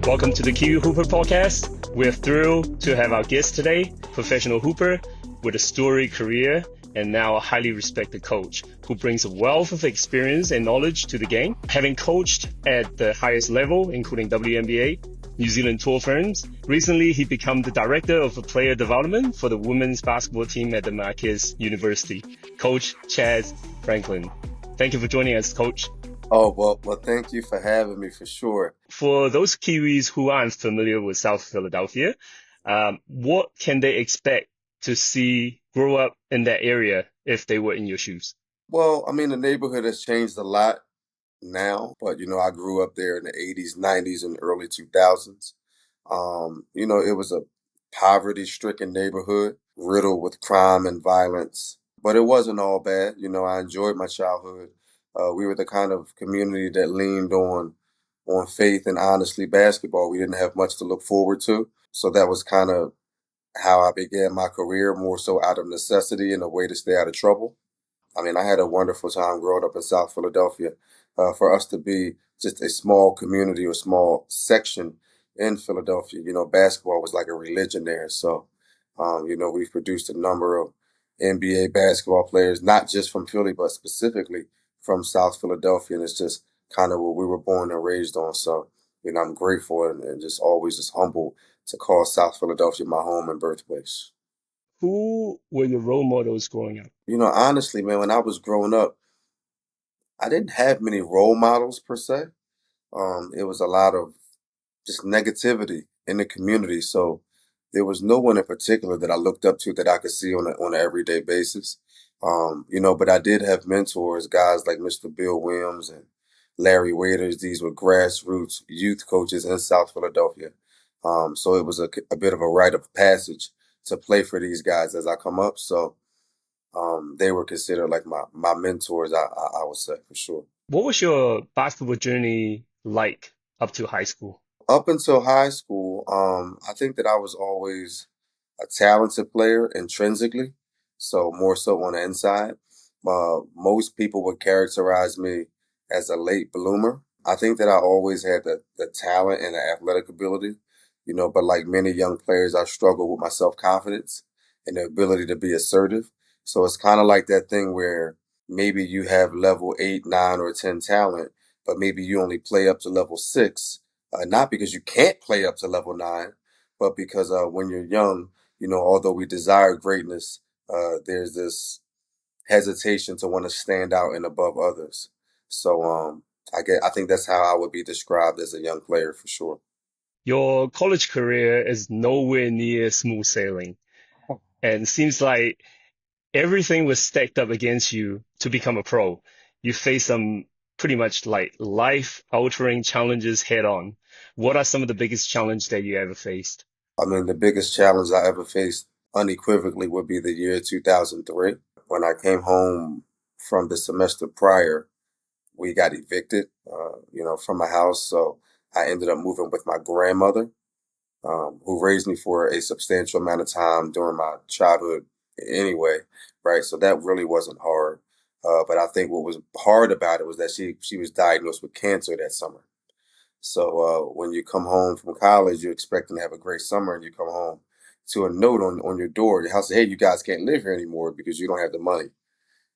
Welcome to the Kiwi Hooper podcast. We're thrilled to have our guest today, professional hooper with a storied career and now a highly respected coach who brings a wealth of experience and knowledge to the game. Having coached at the highest level, including WNBA, New Zealand Tall Ferns, recently he became the director of player development for the women's basketball team at the Marquette University, Coach Chaz Franklin. Thank you for joining us, Coach. Oh, well, thank you for having me for sure. For those Kiwis who aren't familiar with South Philadelphia, what can they expect to see grow up in that area if they were in your shoes? Well, I mean, the neighborhood has changed a lot now, but I grew up there in the 80s, 90s, and early 2000s. It was a poverty-stricken neighborhood, riddled with crime and violence, but it wasn't all bad. I enjoyed my childhood. We were the kind of community that leaned on faith and honestly basketball. We didn't have much to look forward to, so that was kind of how I began my career, more so out of necessity and a way to stay out of trouble. I mean, I had a wonderful time growing up in South Philadelphia. For us to be just a small community or small section in Philadelphia, basketball was like a religion there. So, we've produced a number of NBA basketball players, not just from Philly, but specifically from South Philadelphia. And it's just kind of what we were born and raised on. So, I'm grateful and just always just humble to call South Philadelphia my home and birthplace. Who were your role models growing up? Honestly, man, when I was growing up, I didn't have many role models per se. It was a lot of just negativity in the community. So there was no one in particular that I looked up to that I could see on an everyday basis. But I did have mentors, guys like Mr. Bill Williams and Larry Waiters. These were grassroots youth coaches in South Philadelphia. So it was a bit of a rite of passage to play for these guys as I come up. So they were considered like my mentors, I would say, for sure. What was your basketball journey like up to high school? Up until high school, I think that I was always a talented player intrinsically, so more so on the inside. Most people would characterize me as a late bloomer. I think that I always had the talent and the athletic ability, but like many young players, I struggled with my self-confidence and the ability to be assertive. So it's kind of like that thing where maybe you have level 8, 9, or 10 talent, but maybe you only play up to level 6, not because you can't play up to level 9, but because when you're young, although we desire greatness, there's this hesitation to want to stand out and above others. So I think that's how I would be described as a young player for sure. Your college career is nowhere near smooth sailing, and seems like everything was stacked up against you to become a pro. You face some pretty much like life-altering challenges head on. What are some of the biggest challenges that you ever faced? I mean, the biggest challenge I ever faced unequivocally would be the year 2003. When I came home from the semester prior, we got evicted, from my house. So I ended up moving with my grandmother, who raised me for a substantial amount of time during my childhood anyway, right? So that really wasn't hard. But I think what was hard about it was that she was diagnosed with cancer that summer. So when you come home from college, you're expecting to have a great summer, and you come home to a note on your door. Your house says, "Hey, you guys can't live here anymore because you don't have the money,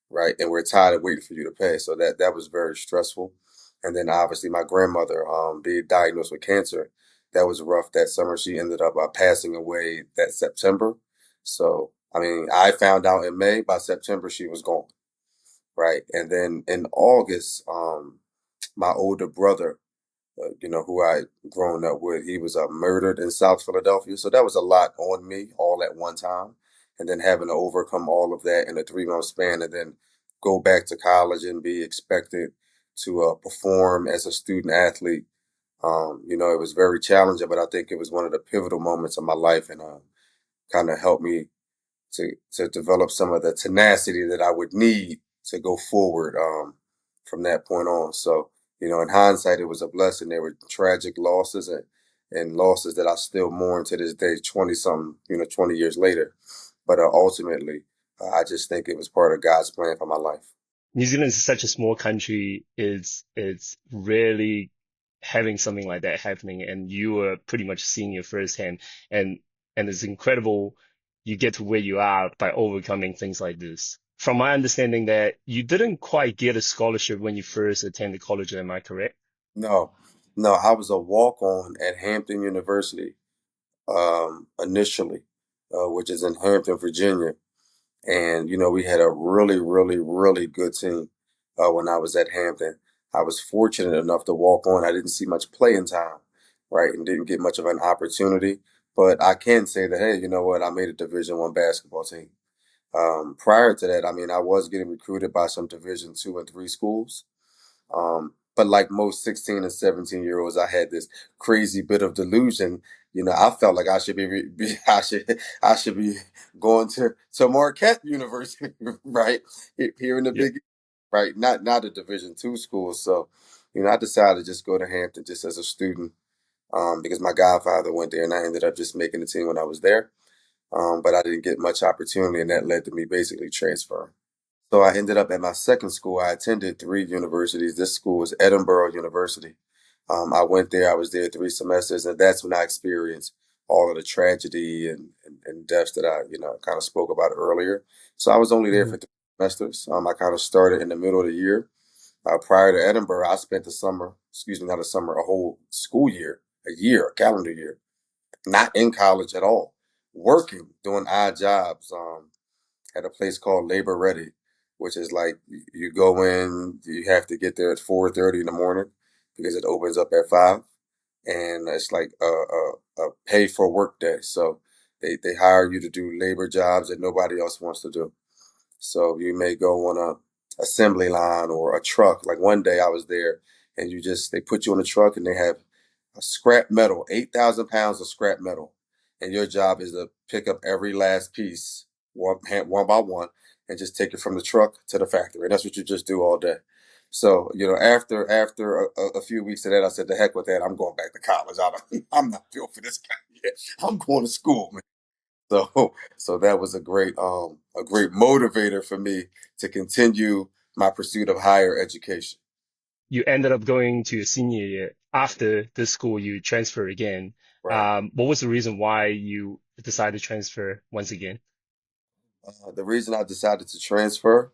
right? And we're tired of waiting for you to pay." So that was very stressful. And then obviously my grandmother being diagnosed with cancer, that was rough that summer. She ended up passing away that September. So I mean, I found out in May. By September, she was gone, right? And then in August, my older brother, who I grown up with, he was murdered in South Philadelphia. So that was a lot on me all at one time. And then having to overcome all of that in a 3 month span and then go back to college and be expected to perform as a student athlete. It was very challenging, but I think it was one of the pivotal moments of my life and kind of helped me to develop some of the tenacity that I would need to go forward from that point on. So, in hindsight, it was a blessing. There were tragic losses and losses that I still mourn to this day, 20 something, 20 years later. But ultimately, I just think it was part of God's plan for my life. New Zealand is such a small country. It's rarely having something like that happening, and you were pretty much seeing it firsthand. And and it's incredible you get to where you are by overcoming things like this. From my understanding, that you didn't quite get a scholarship when you first attended college. Am I correct? No, no, I was a walk-on at Hampton University initially, which is in Hampton, Virginia. And, we had a really, really, really good team when I was at Hampton. I was fortunate enough to walk on. I didn't see much playing time, right, and didn't get much of an opportunity. But I can say that, hey, you know what? I made a Division I basketball team. Prior to that, I mean, I was getting recruited by some Division II and III schools. But like most 16 and 17-year-olds, I had this crazy bit of delusion. I felt like I should be going to Marquette University, right? Here in the Yeah. big, right? Not a Division II school. So, I decided to just go to Hampton just as a student, because my godfather went there and I ended up just making the team when I was there. But I didn't get much opportunity, and that led to me basically transferring. So I ended up at my second school. I attended three universities. This school was Edinburgh University. I went there. I was there 3 semesters, and that's when I experienced all of the tragedy and deaths that I, kind of spoke about earlier. So I was only there Mhm. for 3 semesters. I kind of started in the middle of the year. Prior to Edinburgh, I spent the summer, excuse me, not a summer, a whole school year, a calendar year, not in college at all, working, doing odd jobs. At a place called Labor Ready, which is like you go in, you have to get there at 4:30 in the morning because it opens up at 5, and it's like a pay for work day. So they hire you to do labor jobs that nobody else wants to do. So you may go on a assembly line or a truck. Like one day I was there, and they put you on a truck and they have a scrap metal, 8,000 pounds of scrap metal, and your job is to pick up every last piece one by one and just take it from the truck to the factory. That's what you just do all day. So, after a few weeks of that, I said, "The heck with that! I'm going back to college. I'm not built for this kind of yet. I'm going to school, man." So that was a great motivator for me to continue my pursuit of higher education. You ended up going to your senior year. After this school, you transfer again. Right. What was the reason why you decided to transfer once again? The reason I decided to transfer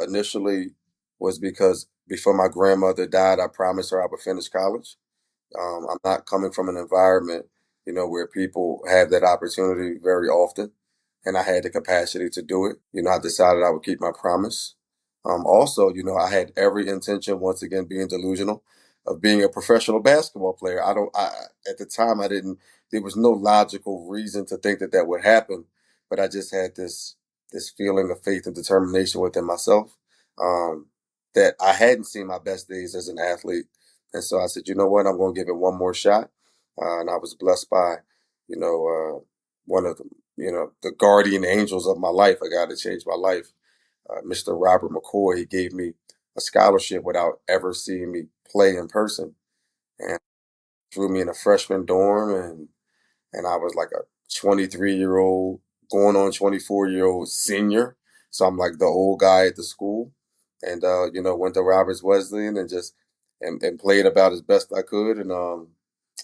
initially was because before my grandmother died, I promised her I would finish college. I'm not coming from an environment, where people have that opportunity very often, and I had the capacity to do it. I decided I would keep my promise. Also, I had every intention, once again, being delusional, of being a professional basketball player. At the time, I didn't, there was no logical reason to think that that would happen, but I just had this feeling of faith and determination within myself, um, that I hadn't seen my best days as an athlete. And so I said, you know what, I'm going to give it one more shot. And I was blessed by, one of the guardian angels of my life. I got to change my life. Mr. Robert McCoy, he gave me a scholarship without ever seeing me play in person, and threw me in a freshman dorm, and I was like a 23-year-old going on 24-year-old senior. So I'm like the old guy at the school, and went to Roberts Wesleyan and just and played about as best I could, and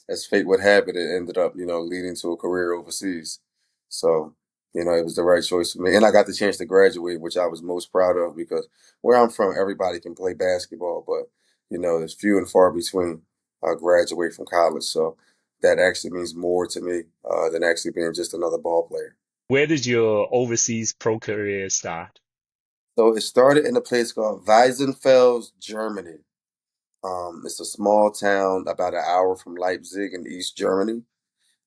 as fate would have it, it ended up, leading to a career overseas. So, it was the right choice for me. And I got the chance to graduate, which I was most proud of because where I'm from, everybody can play basketball, but, there's few and far between graduate from college. So that actually means more to me than actually being just another ball player. Where did your overseas pro career start? So it started in a place called Weisenfels, Germany. It's a small town about an hour from Leipzig in East Germany.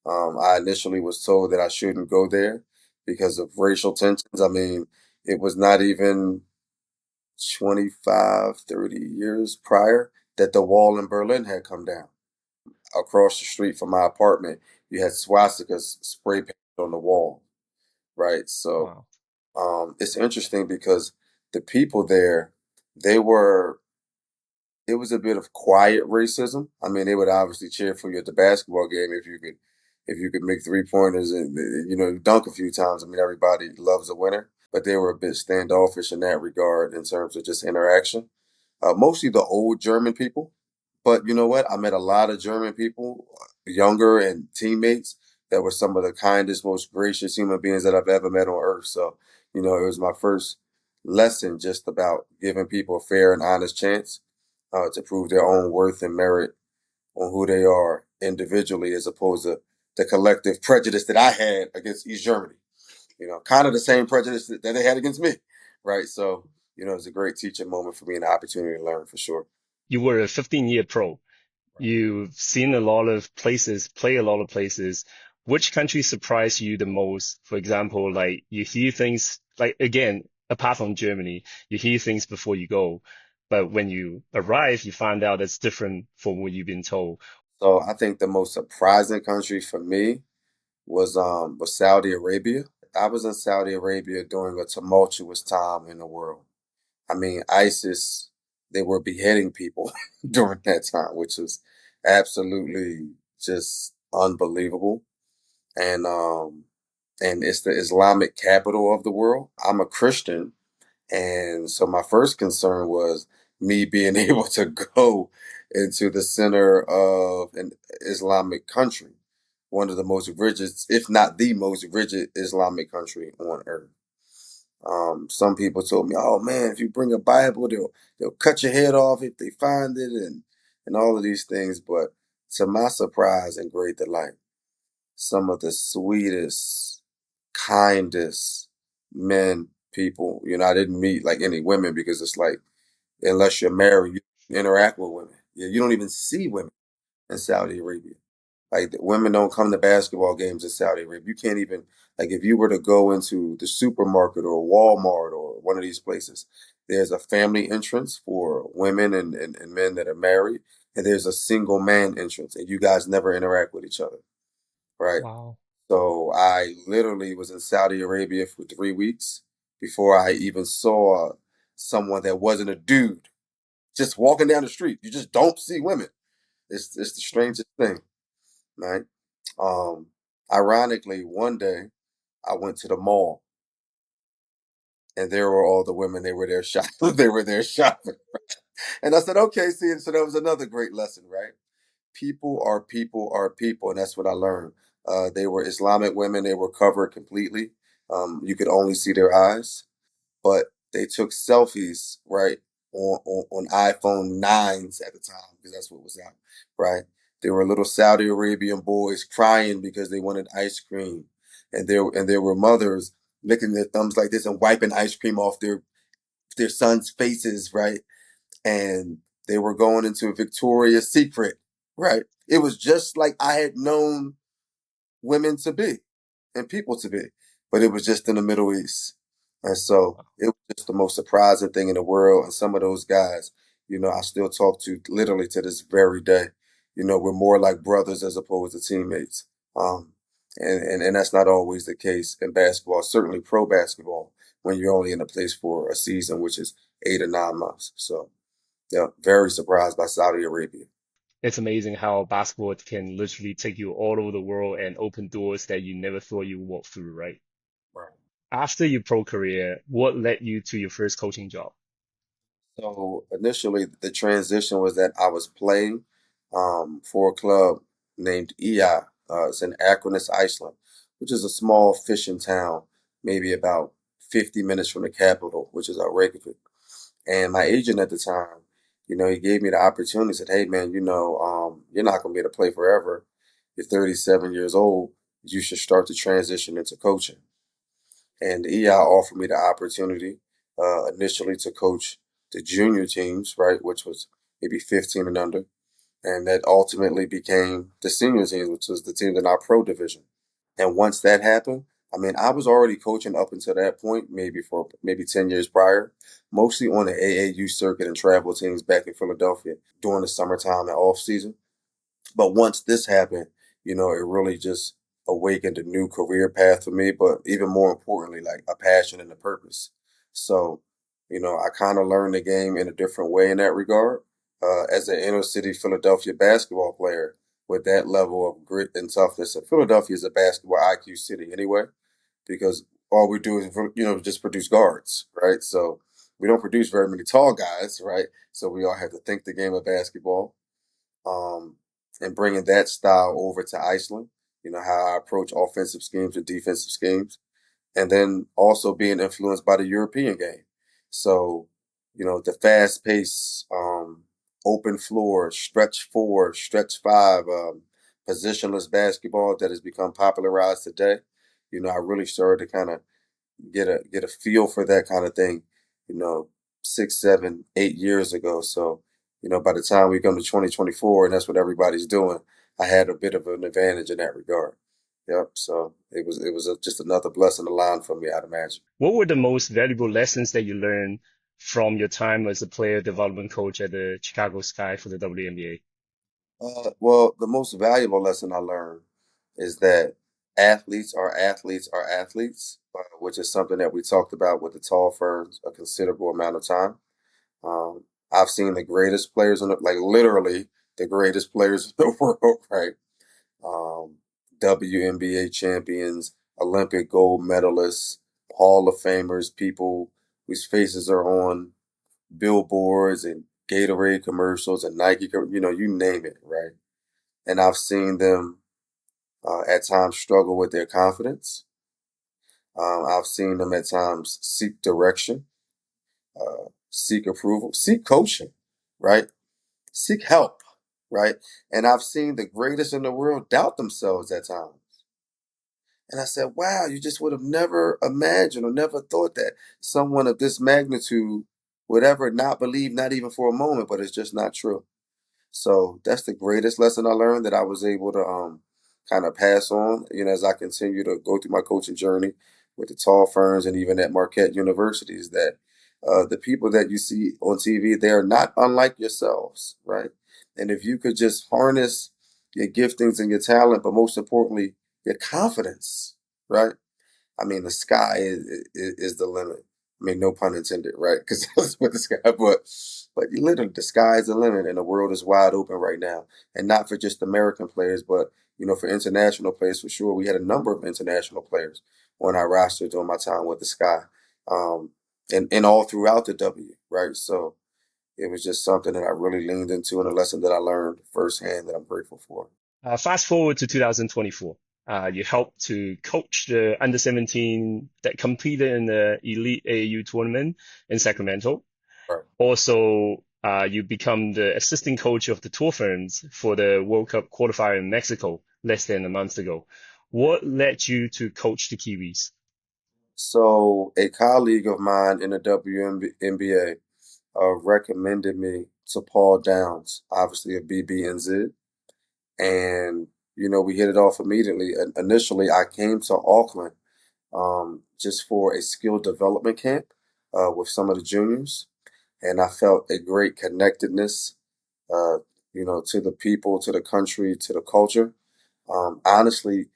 I initially was told that I shouldn't go there because of racial tensions. I mean, it was not even 25, 30 years prior that the wall in Berlin had come down. Across the street from my apartment, you had swastikas spray painted on the wall, right? So Wow. it's interesting because the people there, they were it was a bit of quiet racism. I mean, they would obviously cheer for you at the basketball game if you could make 3 pointers and dunk a few times. I mean, everybody loves a winner. but they were a bit standoffish in that regard in terms of just interaction. Mostly the old German people, but you know what? I met a lot of German people, younger and teammates that were some of the kindest, most gracious human beings that I've ever met on earth. So, it was my first lesson just about giving people a fair and honest chance to prove their own worth and merit on who they are individually as opposed to the collective prejudice that I had against East Germany. Kind of the same prejudice that they had against me, right? So, it was a great teaching moment for me and an opportunity to learn for sure. You were a 15-year pro. Right. You've seen a lot of places, play a lot of places. Which country surprised you the most? For example, like you hear things like again, apart from Germany, you hear things before you go, but when you arrive, you find out it's different from what you've been told. So I think the most surprising country for me was Saudi Arabia. I was in Saudi Arabia during a tumultuous time in the world. I mean, ISIS, they were beheading people during that time, which was absolutely just unbelievable. And it's the Islamic capital of the world. I'm a Christian, and so my first concern was me being able to go into the center of an Islamic country, one of the most rigid, if not the most rigid Islamic country on earth. Some people told me, "Oh man, if you bring a Bible, they'll cut your head off if they find it," and all of these things. But to my surprise and great delight, some of the sweetest, kindest men, people. I didn't meet like any women because it's like unless you're married, you interact with women. Yeah, you don't even see women in Saudi Arabia. Like the women don't come to basketball games in Saudi Arabia. You can't even like if you were to go into the supermarket or Walmart or one of these places, there's a family entrance for women and men that are married, and there's a single man entrance, and you guys never interact with each other, right? Wow. So I literally was in Saudi Arabia for 3 weeks before I even saw someone that wasn't a dude just walking down the street. You just don't see women. It's the strangest thing, right? Um, Ironically, one day I went to the mall and there were all the women. They were there shopping. They were there shopping, and I said, "Okay, see." So that was another great lesson, right? People are people are people, and that's what I learned. They were Islamic women. They were covered completely. You could only see their eyes, but they took selfies, right, on iPhone 9s at the time, because that's what was out, right? There were little Saudi Arabian boys crying because they wanted ice cream. And there were mothers licking their thumbs like this and wiping ice cream off their sons' faces, right? And they were going into Victoria's Secret, right? It was just like I had known women to be and people to be, but it was just in the Middle East. And so it was just the most surprising thing in the world. And some of those guys, I still talk to literally to this very day. We're more like brothers as opposed to teammates. Um, and that's not always the case in basketball, certainly pro basketball, when you're only in a place for a season, which is 8 or 9 months. So, yeah, very surprised by Saudi Arabia. It's amazing how basketball can literally take you all over the world and open doors that you never thought you would walk through, right? Right. After your pro career, what led you to your first coaching job? So initially, the transition was that I was playing for a club named EI. It's in Akranes, Iceland, which is a small fishing town, maybe about 50 minutes from the capital, which is Reykjavik. And my agent at the time, he gave me the opportunity. Said, "Hey, man, you're not going to be able to play forever. You're 37 years old. You should start to transition into coaching." And EI offered me the opportunity initially to coach the junior teams, right, which was maybe 15 and under. And that ultimately became the senior teams, which was the team in our pro division. And once that happened, I mean, I was already coaching up until that point, maybe for maybe 10 years prior, mostly on the AAU circuit and travel teams back in Philadelphia during the summertime and off season. But once this happened, it really just awakened a new career path for me, but even more importantly, like a passion and a purpose. So, I kind of learned the game in a different way in that regard. As an inner city Philadelphia basketball player with that level of grit and toughness, and Philadelphia is a basketball IQ city anyway, because all we do is, just produce guards, right? So we don't produce very many tall guys, right? So we all have to think the game of basketball, um, and bringing that style over to Iceland. How I approach offensive schemes and defensive schemes, and then also being influenced by the European game. So, the fast pace, open floor, stretch four, stretch five, positionless basketball that has become popularized today. I really started to kind of get a feel for that kind of thing, you know, 6, 7, 8 years ago. So, by the time we come to 2024, and that's what everybody's doing, I had a bit of an advantage in that regard. Yep. So it was just another blessing to line for me, I'd imagine. What were the most valuable lessons that you learned from your time as a player development coach at the Chicago Sky for the WNBA? Well, the most valuable lesson I learned is that athletes are athletes, which is something that we talked about with the Tall Ferns a considerable amount of time. I've seen the greatest players like literally the greatest players in the world, right? Um, WNBA champions, Olympic gold medalists, Hall of Famers, people whose faces are on billboards and Gatorade commercials and Nike, you name it, right? And I've seen them at times struggle with their confidence. I've seen them at times seek direction, seek approval, seek coaching, right? Seek help, right? And I've seen the greatest in the world doubt themselves at times. And I said, wow, you just would have never imagined or never thought that someone of this magnitude would ever not believe, not even for a moment, but it's just not true. So that's the greatest lesson I learned that I was able to kind of pass on, as I continue to go through my coaching journey with the Tall Ferns and even at Marquette universities, that the people that you see on TV, they are not unlike yourselves, right? And if you could just harness your giftings and your talent, but most importantly, your confidence, right? I mean, the sky is the limit. I mean, no pun intended, right? Because that's what the sky, but you literally, the sky is the limit, and the world is wide open right now, and not for just American players, but for international players for sure. We had a number of international players on our roster during my time with the sky, um, and all throughout the W, right? So it was just something that I really leaned into, and a lesson that I learned firsthand that I'm grateful for. Fast forward to 2024. You helped to coach the under 17 that competed in the Elite AAU tournament in Sacramento. Right. Also, you become the assistant coach of the Tall Ferns for the World Cup qualifier in Mexico less than a month ago. What led you to coach the Kiwis? So a colleague of mine in the WNBA recommended me to Paul Downs, obviously of BBNZ, and we hit it off immediately. And initially, I came to Auckland just for a skill development camp with some of the juniors, and I felt a great connectedness, uh, to the people, to the country, to the culture. Honestly,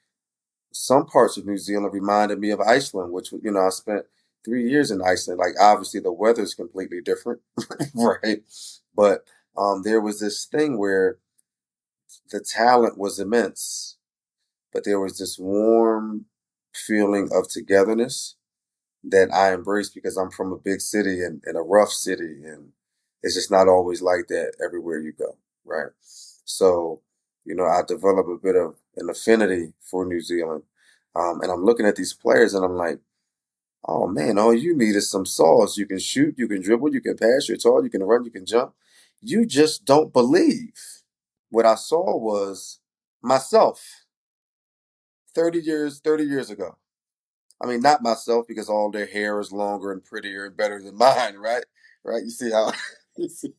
some parts of New Zealand reminded me of Iceland, which I spent 3 years in Iceland. Like obviously the weather's completely different, right? But there was this thing where the talent was immense, but there was this warm feeling of togetherness that I embraced because I'm from a big city and a rough city, and it's just not always like that everywhere you go, right? So, I developed a bit of an affinity for New Zealand, and I'm looking at these players, and I'm like, oh man, all you need is some sauce. You can shoot, you can dribble, you can pass, you're tall, you can run, you can jump. You just don't believe. What I saw was myself 30 years ago. I mean, not myself because all their hair is longer and prettier and better than mine, right? Right? You see how, you see,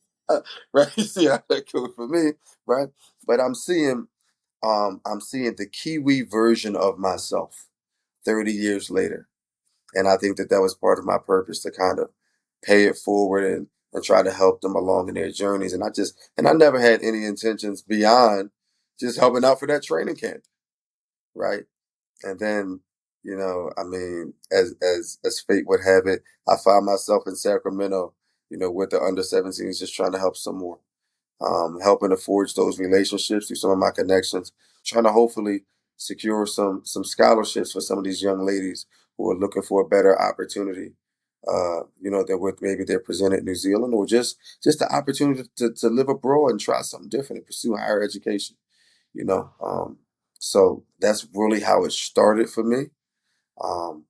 right? You see how that goes for me, right? But I'm seeing the Kiwi version of myself 30 years later, and I think that that was part of my purpose to kind of pay it forward and try to help them along in their journeys. And I never had any intentions beyond just helping out for that training camp, right? And then, I mean, as fate would have it, I found myself in Sacramento, with the under 17s, just trying to help some more, helping to forge those relationships through some of my connections, trying to hopefully secure some scholarships for some of these young ladies who are looking for a better opportunity. That with maybe they're presented in New Zealand, or just the opportunity to live abroad and try something different and pursue higher education. You know, so that's really how it started for me. Um,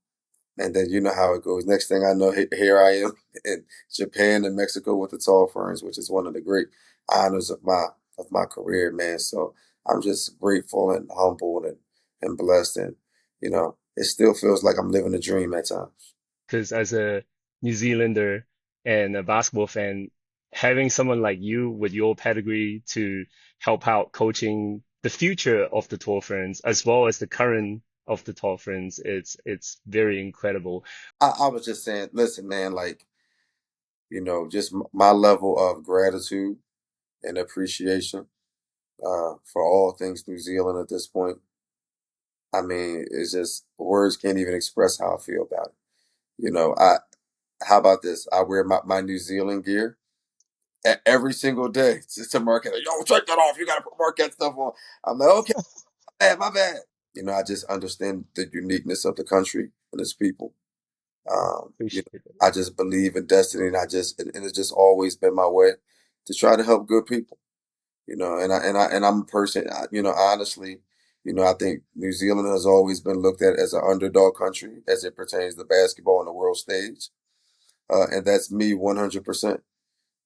and then you know how it goes. Next thing I know, here I am in Japan and Mexico with the Tall Ferns, which is one of the great honors of my career, man. So I'm just grateful and humbled and blessed, and it still feels like I'm living a dream at times. Because as a New Zealander and a basketball fan, having someone like you with your pedigree to help out coaching the future of the Tall Ferns as well as the current of the Tall Ferns, it's very incredible. I was just saying, listen, man, like just my level of gratitude and appreciation for all things New Zealand at this point. I mean, it's just words can't even express how I feel about it. I how about this? I wear my New Zealand gear every single day to market. Yo, check that off. You got to put Marquette stuff on. I'm like, okay, my bad. I just understand the uniqueness of the country and its people. Appreciate it. I just believe in destiny, and and it's just always been my way to try to help good people. And I'm a person. Honestly, I think New Zealand has always been looked at as an underdog country as it pertains to basketball on the world stage, and that's me 100%.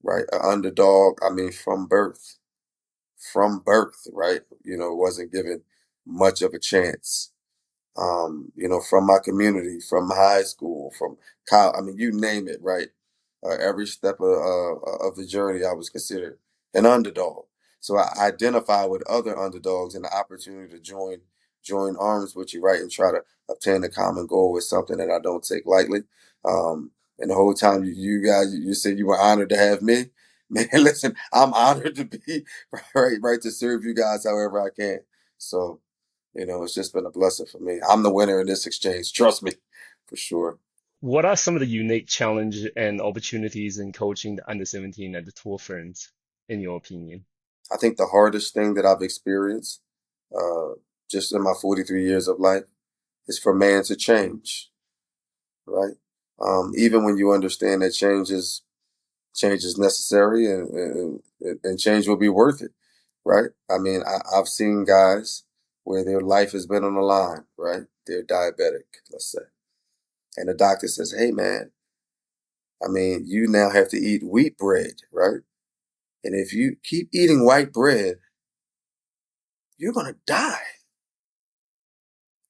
Right, an underdog. I mean, from birth, right? Wasn't given much of a chance. From my community, from high school, from college. I mean, you name it, right? Every step of the journey, I was considered an underdog. So I identify with other underdogs, and the opportunity to join arms with you, right, and try to obtain a common goal is something that I don't take lightly. And the whole time you guys, you said you were honored to have me. Man, listen, I'm honored to be right to serve you guys however I can. So it's just been a blessing for me. I'm the winner in this exchange. Trust me, for sure. What are some of the unique challenge and opportunities in coaching the under 17 at the Tall Ferns, in your opinion? I think the hardest thing that I've experienced, uh, just in my 43 years of life, is for man to change, right? Even when you understand that change is necessary, and change will be worth it, right? I mean, I've seen guys where their life has been on the line, right? They're diabetic, let's say. And the doctor says, hey, man, I mean, you now have to eat wheat bread, right? And if you keep eating white bread, you're going to die.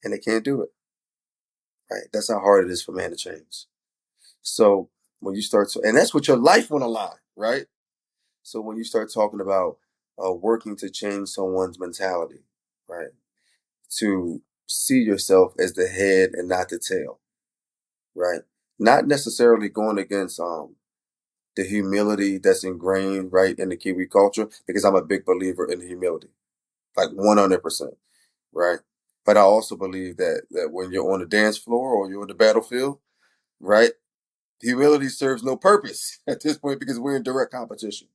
And they can't do it, right? That's how hard it is for man to change. So when you start to, and that's what your life went line, right? So when you start talking about working to change someone's mentality, right? To see yourself as the head and not the tail, right? Not necessarily going against the humility that's ingrained right in the Kiwi culture, because I'm a big believer in humility, like 100%, right? But I also believe that when you're on the dance floor or you're on the battlefield, right, humility serves no purpose at this point because we're in direct competition.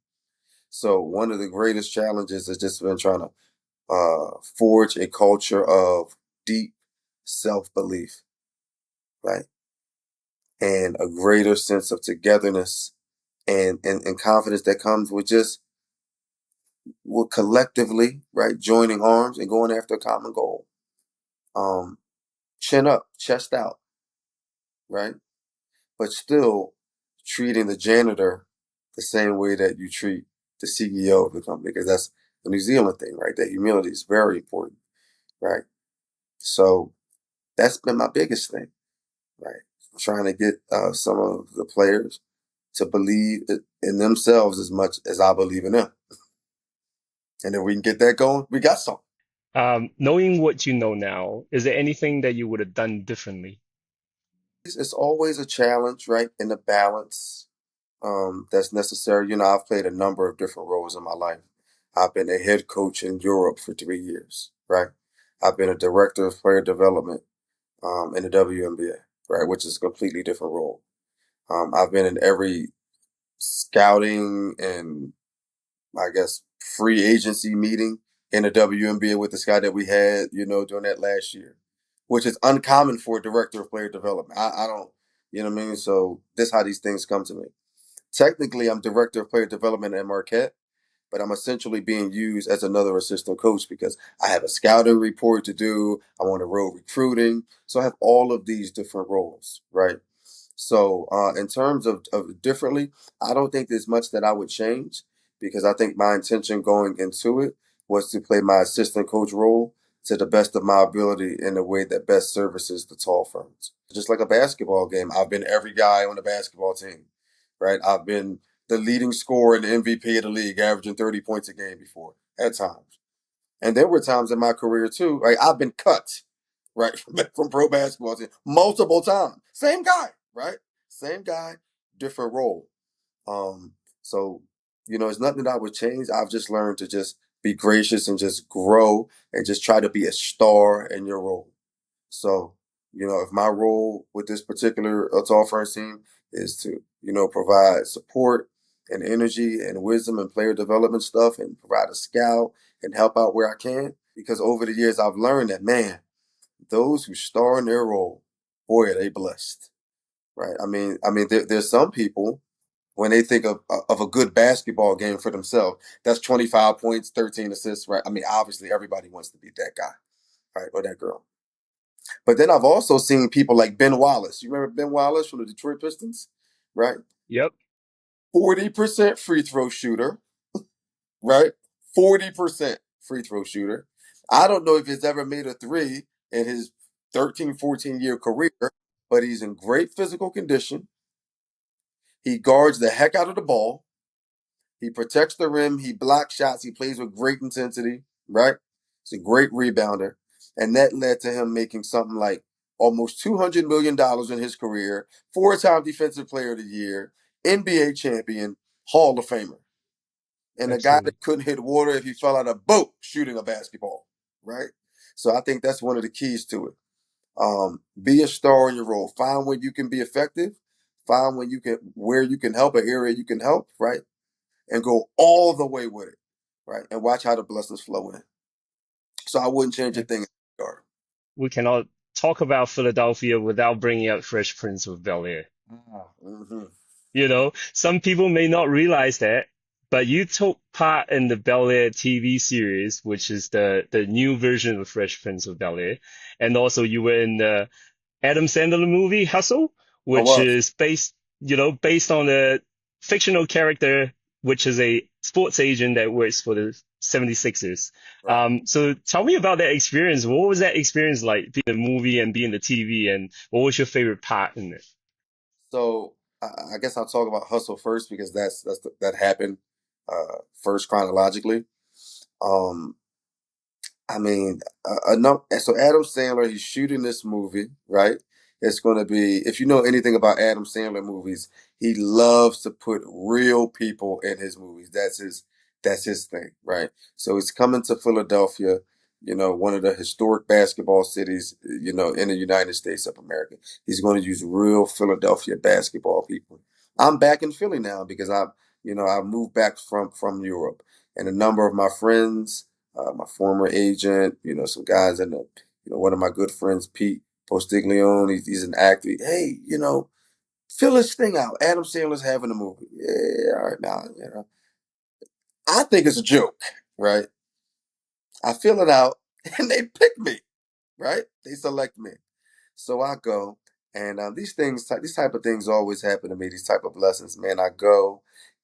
So one of the greatest challenges has just been trying to forge a culture of deep self belief, right, and a greater sense of togetherness and confidence that comes with just collectively, right, joining arms and going after a common goal. Um, Chin up, chest out, right? But still treating the janitor the same way that you treat the CEO of the company, because that's the New Zealand thing, right? That humility is very important, right? So that's been my biggest thing, right? Trying to get some of the players to believe in themselves as much as I believe in them. And if we can get that going, we got something. Knowing what you know now, is there anything that you would have done differently? It's always a challenge, right? In the balance that's necessary. I've played a number of different roles in my life. I've been a head coach in Europe for 3 years, right? I've been a director of player development in the WNBA, right, which is a completely different role. I've been in every scouting and I guess free agency meeting in the WNBA with this guy that we had, during that last year. which is uncommon for a director of player development. I don't, you know what I mean? So this how these things come to me. Technically, I'm director of player development at Marquette, but I'm essentially being used as another assistant coach because I have a scouting report to do. I'm on the road recruiting. So I have all of these different roles, right? So in terms of differently, I don't think there's much that I would change because I think my intention going into it was to play my assistant coach role to the best of my ability in a way that best services the Tall Ferns. Just like a basketball game, I've been every guy on the basketball team, right? I've been the leading scorer and the MVP of the league, averaging 30 points a game before at times. And there were times in my career too, right? I've been cut, right, from pro basketball team multiple times. Same guy, right? Same guy, different role. Um, so it's nothing that I would change. I've just learned to just be gracious and just grow and just try to be a star in your role. So, if my role with this particular Tall Ferns team is to, provide support and energy and wisdom and player development stuff and provide a scout and help out where I can, because over the years I've learned that, man, those who star in their role, boy, are they blessed, right? There's some people when they think of a good basketball game for themselves, that's 25 points, 13 assists, right? Obviously everybody wants to be that guy, right, or that girl. But then I've also seen people like Ben Wallace. You remember Ben Wallace from the Detroit Pistons, right? Yep. 40% free throw shooter, right? 40% free throw shooter. I don't know if he's ever made a three in his 13, 14-year career, but he's in great physical condition. He guards the heck out of the ball. He protects the rim. He blocks shots. He plays with great intensity, right? He's a great rebounder. And that led to him making something like almost $200 million in his career, four-time Defensive Player of the Year, NBA champion, Hall of Famer. And a guy Excellent. that couldn't hit water if he fell out of a boat shooting a basketball, right? So I think that's one of the keys to it. Be a star in your role. Find when you can be effective. Find where you can help, an area you can help, right? And go all the way with it, right? And watch how the blessings flow in. So I wouldn't change a thing in the regard. We cannot talk about Philadelphia without bringing up Fresh Prince of Bel Air. Mm-hmm. Some people may not realize that, but you took part in the Bel Air TV series, which is the new version of Fresh Prince of Bel Air. And also you were in the Adam Sandler movie Hustle, I which was. is based on a fictional character, which is a sports agent that works for the 76ers. Right. So tell me about that experience. What was that experience like being in the movie and being the TV, and what was your favorite part in it? So I guess I'll talk about Hustle first because that happened first chronologically. Um, enough. So Adam Sandler, he's shooting this movie, right? It's going to be, if you know anything about Adam Sandler movies, he loves to put real people in his movies. That's his thing, right? So he's coming to Philadelphia, one of the historic basketball cities, in the United States of America. He's going to use real Philadelphia basketball people. I'm back in Philly now because I moved back from Europe, and a number of my friends, my former agent, some guys in the, one of my good friends, Pete Postiglione, he's an actor. Hey, fill this thing out. Adam Sandler's having a movie. Yeah, all right, now, I think it's a joke, right? I fill it out and they pick me, right? They select me. So I go, and these type of things always happen to me. These type of lessons, man. I go,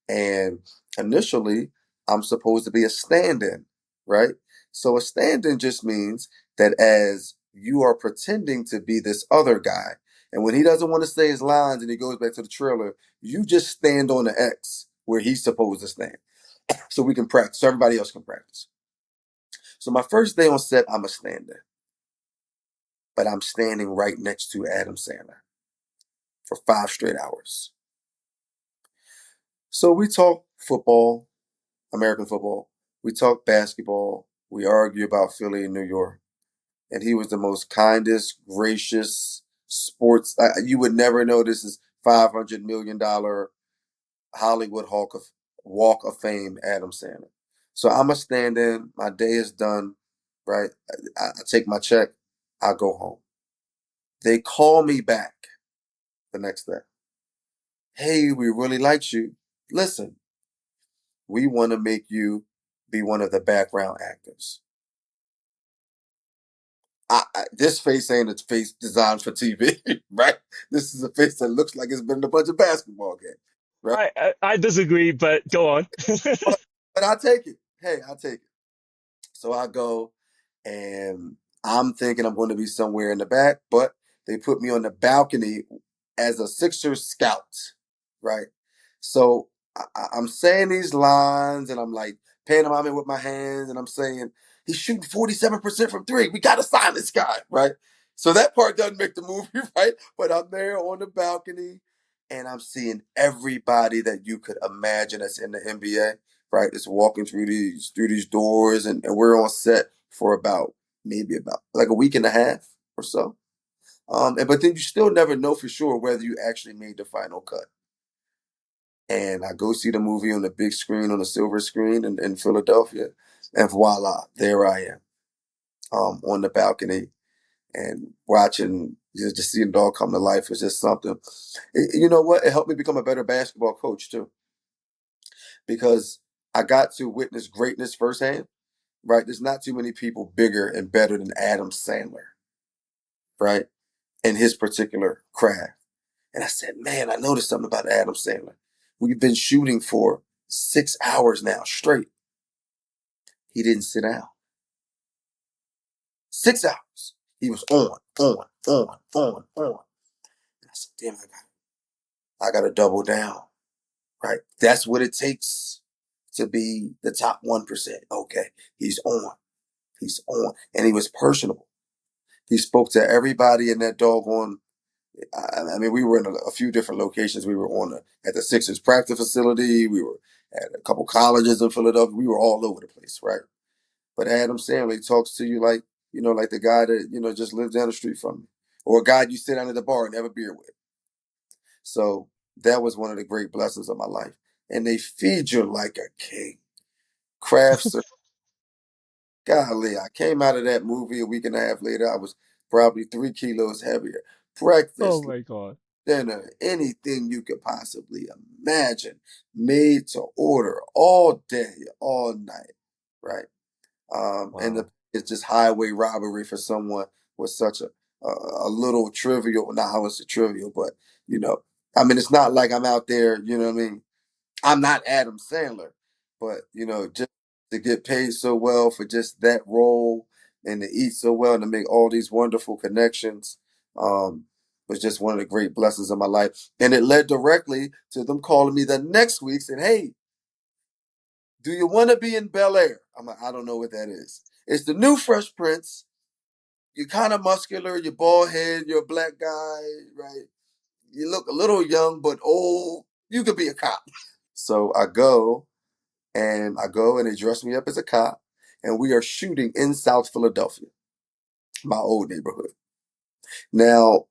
and initially I'm supposed to be a stand-in, right? So a stand-in just means that as you are pretending to be this other guy, and when he doesn't want to say his lines and he goes back to the trailer, you just stand on the X where he's supposed to stand, so we can practice, so everybody else can practice. So my first day on set, I'm a stand-in, but I'm standing right next to Adam Sandler for 5 straight hours. So we talk football, American football. We talk basketball. We argue about Philly and New York. And he was the most kindest, gracious sports. You would never know this is $500 million Hollywood Walk of Fame, Adam Sandler. So I'm a stand in. My day is done, right? I take my check. I go home. They call me back the next day. Hey, we really liked you. Listen, we want to make you be one of the background actors. This face ain't a face designed for TV, right? This is a face that looks like it's been in a bunch of basketball games, right? I disagree, but go on. But I take it. Hey, I take it. So I go and I'm thinking I'm going to be somewhere in the back, but they put me on the balcony as a Sixers scout, right? So I'm saying these lines and I'm like pantomiming with my hands and I'm saying, he's shooting 47% from three. We got to sign this guy, right? So that part doesn't make the movie, right? But I'm there on the balcony and I'm seeing everybody that you could imagine that's in the NBA, right? It's walking through these doors and we're on set for about maybe about like a week and a half or so. But then you still never know for sure whether you actually made the final cut. And I go see the movie on the big screen, on the silver screen in Philadelphia, and voila, there I am, on the balcony and watching, just seeing it all come to life was just something. You know what? It helped me become a better basketball coach too, because I got to witness greatness firsthand. Right? There's not too many people bigger and better than Adam Sandler, right? In his particular craft. And I said, man, I noticed something about Adam Sandler. We've been shooting for 6 hours now straight. He didn't sit down. 6 hours. He was on. And I said, damn, I got to double down, right? That's what it takes to be the top 1%. Okay. He's on. He's on. And he was personable. He spoke to everybody in that doggone. I mean, we were in a few different locations. We were at the Sixers practice facility. We were at a couple colleges in Philadelphia. We were all over the place, right? But Adam Sandler talks to you like, like the guy that, just lives down the street from you, or a guy you sit down at the bar and have a beer with. So that was one of the great blessings of my life. And they feed you like a king. Craft service. Golly, I came out of that movie a week and a half later. I was probably 3 kilos heavier. Oh Breakfast, my God. dinner, anything you could possibly imagine, made to order all day, all night, right? And Wow. it's just highway robbery for someone with such a little trivial. Not how it's a trivial, but you know, I mean, it's not like I'm out there. You know what I mean? I'm not Adam Sandler, but just to get paid so well for just that role and to eat so well and to make all these wonderful connections was just one of the great blessings of my life. And it led directly to them calling me the next week saying, "Hey, do you want to be in Bel Air?" I'm like, "I don't know what that is." It's the new Fresh Prince. You're kind of muscular. You're bald head. You're a black guy, right? You look a little young but old. You could be a cop. So I go and they dress me up as a cop, and we are shooting in South Philadelphia, my old neighborhood. Now,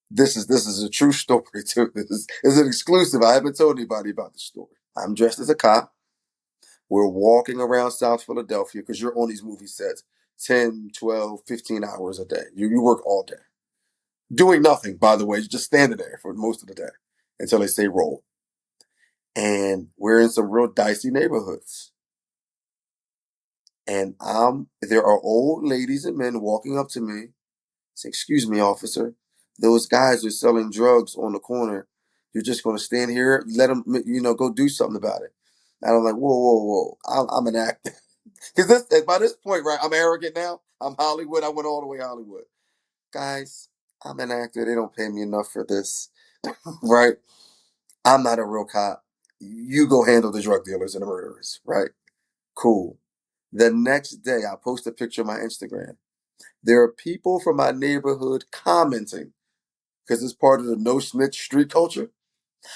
this is a true story too. This is an exclusive. I haven't told anybody about the story. I'm dressed as a cop. We're walking around South Philadelphia because you're on these movie sets 10, 12, 15 hours a day. You work all day. Doing nothing, by the way. You're just standing there for most of the day until they say roll. And we're in some real dicey neighborhoods. And there are old ladies and men walking up to me, say, "Excuse me, officer, those guys are selling drugs on the corner. You're just going to stand here, let them, go do something about it." And I'm like, "Whoa, whoa, whoa! I'm an actor." Because by this point, right, I'm arrogant now. I'm Hollywood. I went all the way Hollywood. Guys, I'm an actor. They don't pay me enough for this, right? I'm not a real cop. You go handle the drug dealers and the murderers, right? Cool. The next day, I post a picture on my Instagram. There are people from my neighborhood commenting because it's part of the no snitch street culture.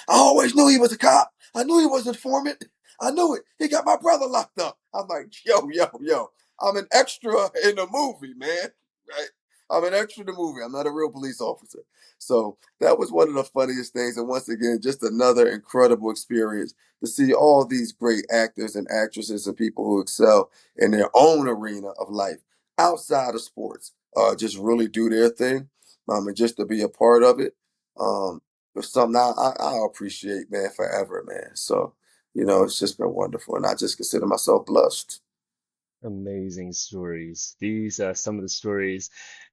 "I always knew he was a cop. I knew he was an informant. I knew it. He got my brother locked up." I'm like, yo, yo, yo. I'm an extra in the movie, man. Right? I'm an extra in the movie. I'm not a real police officer. So that was one of the funniest things. And once again, just another incredible experience to see all these great actors and actresses and people who excel in their own arena of life outside of sports just really do their thing. and just to be a part of it, was something I appreciate, man, forever, man. So, it's just been wonderful, and I just consider myself blessed. Amazing stories. These are some of the stories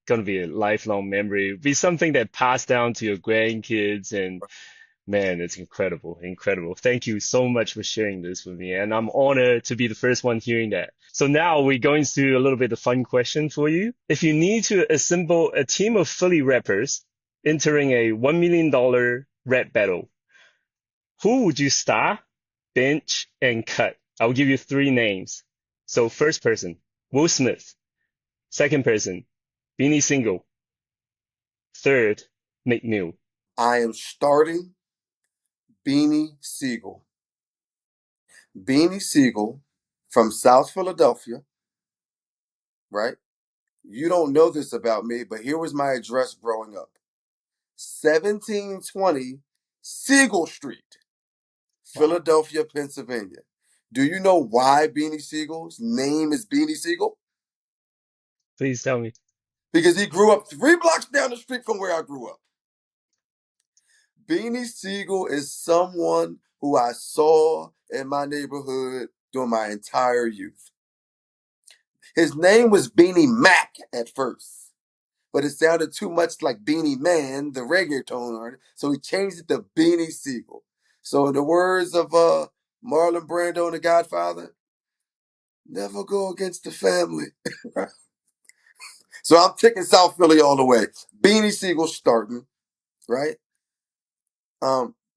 gonna be a lifelong memory, be something that passed down to your grandkids, and man, it's incredible, incredible. Thank you so much for sharing this with me, and I'm honored to be the first one hearing that. So now we're going to a little bit of fun question for you. If you need to assemble a team of Philly rappers entering a $1 million rap battle, who would you star, bench, and cut? I'll give you three names. So first person, Will Smith. Second person, Beanie Single. Third, Meek Mill. I am starting Beanie Siegel. Beanie Siegel from South Philadelphia, right? You don't know this about me, but here was my address growing up: 1720 Siegel Street, Wow. Philadelphia, Pennsylvania. Do you know why Beanie Siegel's name is Beanie Siegel? Please tell me. Because he grew up 3 blocks down the street from where I grew up. Beanie Siegel is someone who I saw in my neighborhood during my entire youth. His name was Beanie Mac at first, but it sounded too much like Beanie Man, the reggaeton artist, so he changed it to Beanie Siegel. So in the words of Marlon Brando and The Godfather, never go against the family. So I'm taking South Philly all the way. Beanie Siegel starting, right?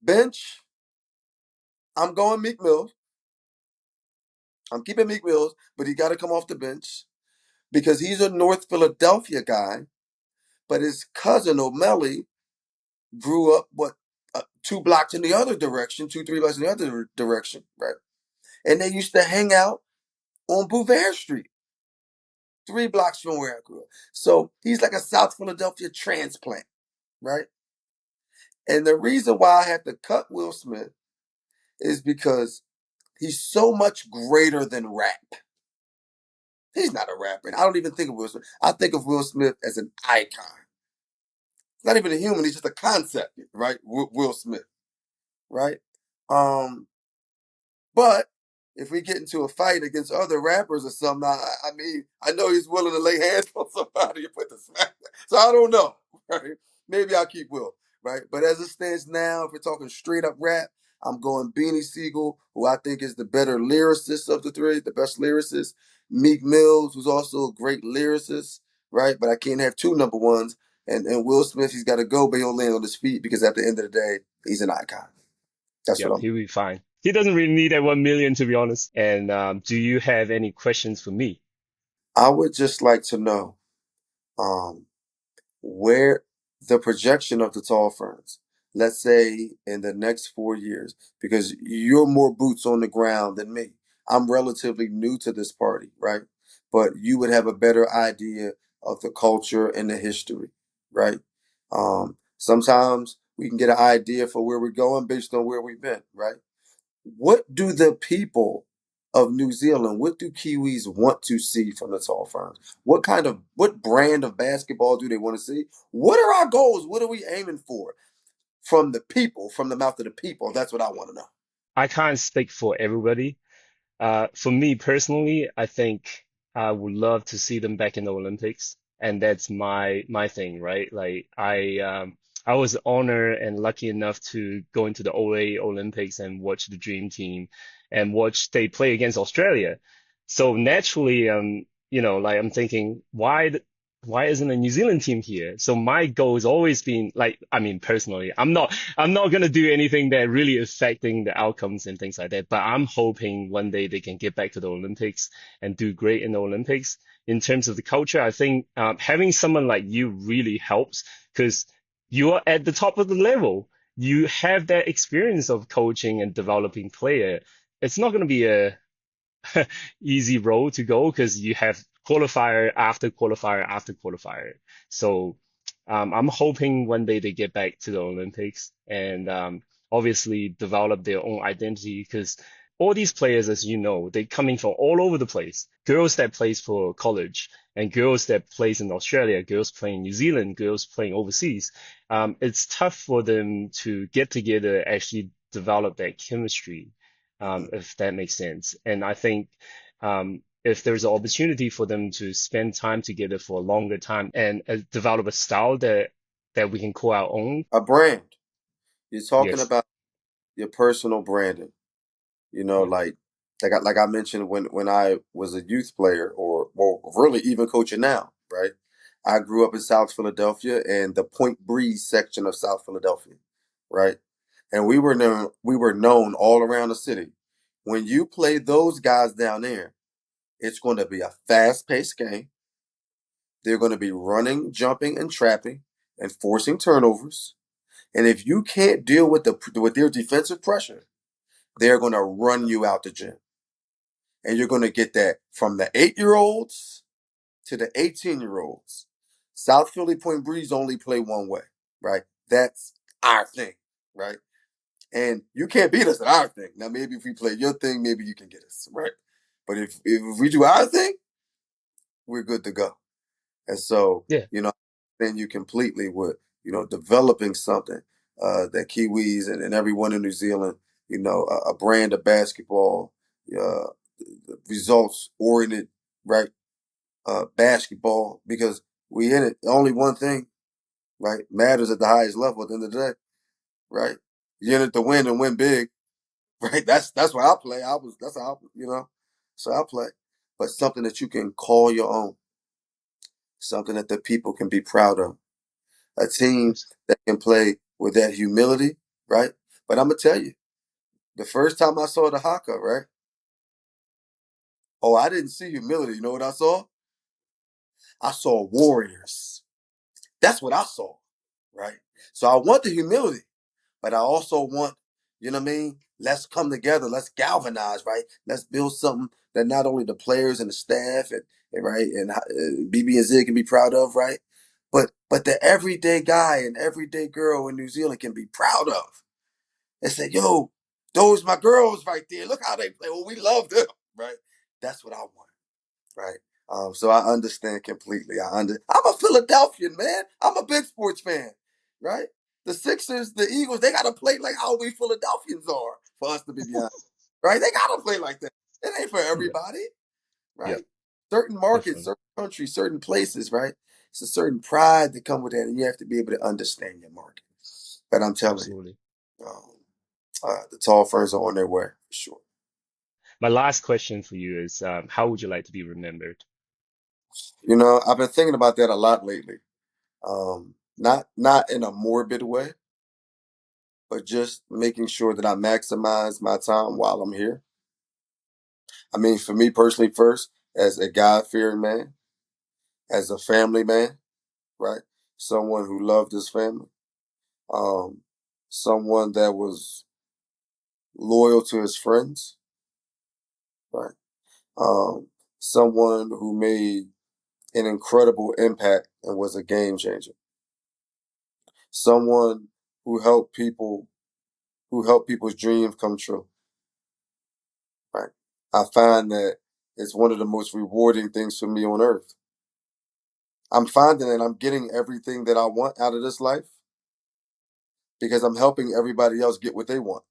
Bench, I'm going Meek Mill. I'm keeping Meek Mills, but he got to come off the bench because he's a North Philadelphia guy, but his cousin O'Malley grew up 2 blocks in the other direction, 2, 3 blocks in the other direction, right? And they used to hang out on Bouvert Street, 3 blocks from where I grew up. So he's like a South Philadelphia transplant, right? And the reason why I had to cut Will Smith is because he's so much greater than rap. He's not a rapper. I don't even think of Will Smith. I think of Will Smith as an icon. He's not even a human. He's just a concept, right? Will Smith, right? Um, But if we get into a fight against other rappers or something, I mean, I know he's willing to lay hands on somebody and put the smack. So I don't know, right? Maybe I'll keep Will, right? But as it stands now, if we're talking straight up rap, I'm going Beanie Siegel, who I think is the better lyricist of the three, the best lyricist. Meek Mills, who's also a great lyricist, right? But I can't have two number ones. And Will Smith, he's got to go, but he'll land on his feet because at the end of the day, he's an icon. That's what Yep, I'm. he'll be fine. He doesn't really need that 1 million, to be honest. And do you have any questions for me? I would just like to know um, where the projection of the Tall Ferns, let's say in the next 4 years, because you're more boots on the ground than me. I'm relatively new to this party, right? But you would have a better idea of the culture and the history, right? Sometimes we can get an idea for where we're going based on where we've been, right? What do the people of New Zealand, what do Kiwis want to see from the Tall Ferns? What brand of basketball do they want to see? What are our goals? What are we aiming for from the people, from the mouth of the people? That's what I want to know. I can't speak for everybody. For me personally, I think I would love to see them back in the Olympics, and that's my thing, right? Like I was honored and lucky enough to go into the '08 Olympics and watch the Dream Team and watch they play against Australia. So naturally, like I'm thinking, why isn't a New Zealand team here? So my goal has always been like, I mean, personally, I'm not gonna do anything that really affecting the outcomes and things like that. But I'm hoping one day they can get back to the Olympics and do great in the Olympics. In terms of the culture, I think having someone like you really helps because you are at the top of the level. You have that experience of coaching and developing player. It's not going to be a easy road to go because you have qualifier after qualifier after qualifier. So I'm hoping one day they get back to the Olympics and obviously develop their own identity because all these players, as you know, they're coming from all over the place. Girls that plays for college and girls that plays in Australia, girls playing in New Zealand, girls playing overseas. It's tough for them to get together, actually develop that chemistry, if that makes sense. And I think if there's an opportunity for them to spend time together for a longer time and develop a style that we can call our own. A brand. You're talking Yes. about your personal branding. You know, Yeah. like I mentioned when I was a youth player, or well, really even coaching now, right? I grew up in South Philadelphia and the Point Breeze section of South Philadelphia, right? And we were known all around the city. When you play those guys down there, it's going to be a fast-paced game. They're going to be running, jumping, and trapping and forcing turnovers. And if you can't deal with their defensive pressure, they're going to run you out the gym. And you're going to get that from the 8-year-olds to the 18-year-olds. South Philly Point Breeze only play one way, right? That's our thing, right? And you can't beat us at our thing. Now, maybe if we play your thing, maybe you can get us, right? But if we do our thing, we're good to go. And so, Yeah. then you completely would, developing something that Kiwis and everyone in New Zealand, a brand of basketball, uh, results oriented, right? Basketball, because we in it. Only one thing, right, matters at the highest level at the end of the day, right? You're in it to win and win big, right? That's why I play. That's how so I play. But something that you can call your own, something that the people can be proud of. A team Yes. that can play with that humility, right? But I'm gonna tell you, the first time I saw the haka, right? Oh, I didn't see humility. You know what I saw? I saw warriors. That's what I saw, right? So I want the humility, but I also want, you know what I mean? Let's come together. Let's galvanize, right? Let's build something that not only the players and the staff and right and BB and Zig can be proud of, right? But the everyday guy and everyday girl in New Zealand can be proud of. And say, yo, those my girls right there. Look how they play. Well, we love them, right? That's what I want, right? So I understand completely. I'm a Philadelphian, man. I'm a big sports fan, right? The Sixers, the Eagles, they gotta play like how we Philadelphians are for us to be behind, right? They gotta play like that. It ain't for Yeah. everybody, Yeah. right? Certain markets, Definitely. certain countries, certain places, right? It's a certain pride that come with that, and you have to be able to understand your market. But I'm telling Absolutely. you, the Tall Ferns are on their way for sure. My last question for you is, how would you like to be remembered? I've been thinking about that a lot lately. Not in a morbid way, but just making sure that I maximize my time while I'm here. I mean, for me personally, first, as a God-fearing man, as a family man, right? Someone who loved his family, um, someone that was loyal to his friends, right? Um, someone who made an incredible impact and was a game changer. Someone who helped people, who helped people's dreams come true, right? I find that it's one of the most rewarding things for me on earth. I'm finding that I'm getting everything that I want out of this life because I'm helping everybody else get what they want.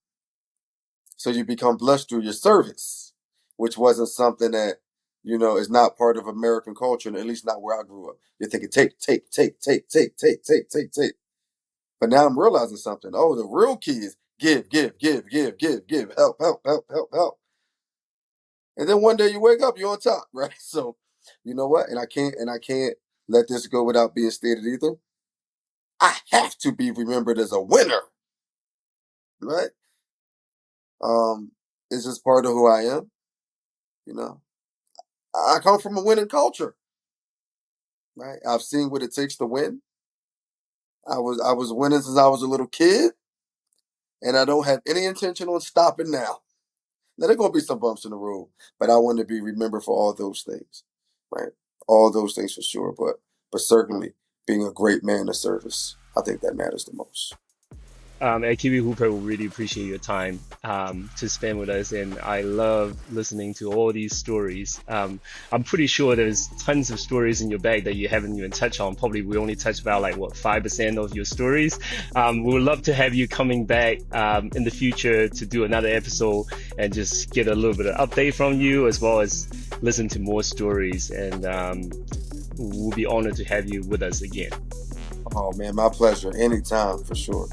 So you become blessed through your service, which wasn't something that, is not part of American culture, and at least not where I grew up. You're thinking, take, take, take, take, take, take, take, take, take. But now I'm realizing something. Oh, the real key is give, give, give, give, give, give, help, help, help, help, help. And then one day you wake up, you're on top, right? So, you know what? And I can't let this go without being stated either. I have to be remembered as a winner, right? Um, it's just part of who I am. You know, I come from a winning culture, right? I've seen what it takes to win. I was winning since I was a little kid, and I don't have any intention on stopping now. Now there are gonna be some bumps in the road, but I want to be remembered for all those things, right? All those things for sure, but certainly being a great man of service, I think that matters the most. At Kiwi Hooper, we really appreciate your time to spend with us, and I love listening to all these stories. I'm pretty sure there's tons of stories in your bag that you haven't even touched on. Probably we only touched about like what 5% of your stories. We would love to have you coming back in the future to do another episode and just get a little bit of update from you, as well as listen to more stories. And we'll be honored to have you with us again. Oh man, my pleasure. Anytime, for sure.